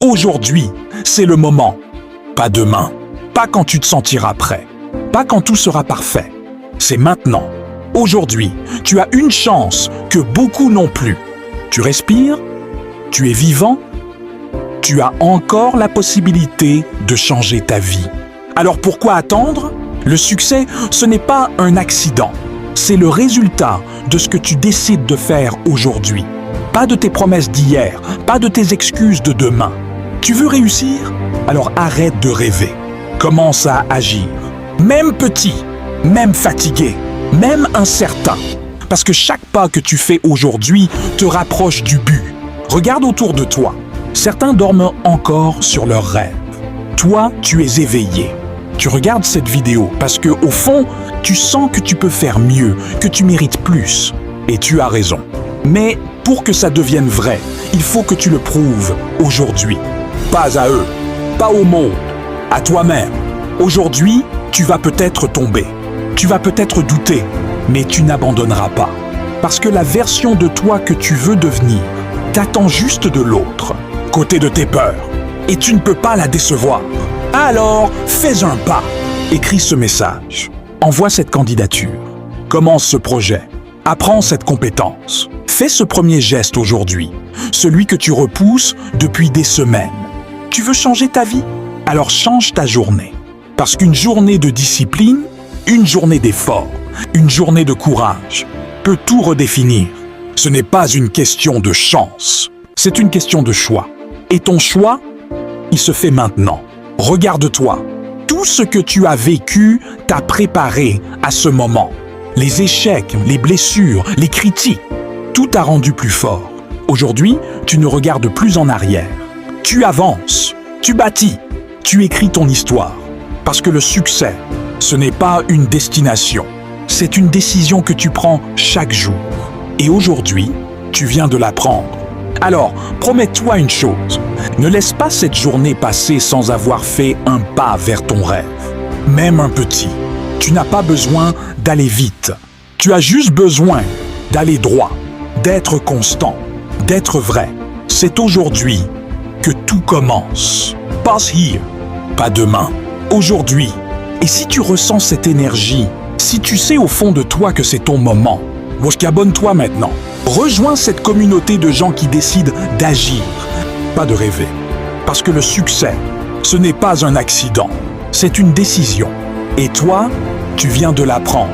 Aujourd'hui, c'est le moment. Pas demain, pas quand tu te sentiras prêt, pas quand tout sera parfait. C'est maintenant. Aujourd'hui, tu as une chance que beaucoup n'ont plus. Tu respires, tu es vivant, tu as encore la possibilité de changer ta vie. Alors pourquoi attendre? Le succès, ce n'est pas un accident. C'est le résultat de ce que tu décides de faire aujourd'hui. Pas de tes promesses d'hier, pas de tes excuses de demain. Tu veux réussir? Alors arrête de rêver. Commence à agir. Même petit, même fatigué, même incertain. Parce que chaque pas que tu fais aujourd'hui te rapproche du but. Regarde autour de toi. Certains dorment encore sur leurs rêves. Toi, tu es éveillé. Tu regardes cette vidéo parce que, au fond, tu sens que tu peux faire mieux, que tu mérites plus. Et tu as raison. Mais pour que ça devienne vrai, il faut que tu le prouves aujourd'hui. Pas à eux, pas au monde, à toi-même. Aujourd'hui, tu vas peut-être tomber. Tu vas peut-être douter, mais tu n'abandonneras pas. Parce que la version de toi que tu veux devenir t'attend juste de l'autre, côté de tes peurs. Et tu ne peux pas la décevoir. Alors, fais un pas. Écris ce message. Envoie cette candidature. Commence ce projet. Apprends cette compétence. Fais ce premier geste aujourd'hui, celui que tu repousses depuis des semaines. Tu veux changer ta vie? Alors change ta journée. Parce qu'une journée de discipline, une journée d'effort, une journée de courage peut tout redéfinir. Ce n'est pas une question de chance, c'est une question de choix. Et ton choix, il se fait maintenant. Regarde-toi. Tout ce que tu as vécu t'a préparé à ce moment. Les échecs, les blessures, les critiques, tout t'a rendu plus fort. Aujourd'hui, tu ne regardes plus en arrière. Tu avances, tu bâtis, tu écris ton histoire. Parce que le succès, ce n'est pas une destination. C'est une décision que tu prends chaque jour. Et aujourd'hui, tu viens de la prendre. Alors, promets-toi une chose. Ne laisse pas cette journée passer sans avoir fait un pas vers ton rêve. Même un petit. Tu n'as pas besoin d'aller vite. Tu as juste besoin d'aller droit, d'être constant, d'être vrai. C'est aujourd'hui que tout commence. Pass here. Pas demain. Aujourd'hui. Et si tu ressens cette énergie, si tu sais au fond de toi que c'est ton moment, abonne-toi maintenant. Rejoins cette communauté de gens qui décident d'agir, pas de rêver. Parce que le succès, ce n'est pas un accident, c'est une décision. Et toi, tu viens de l'apprendre.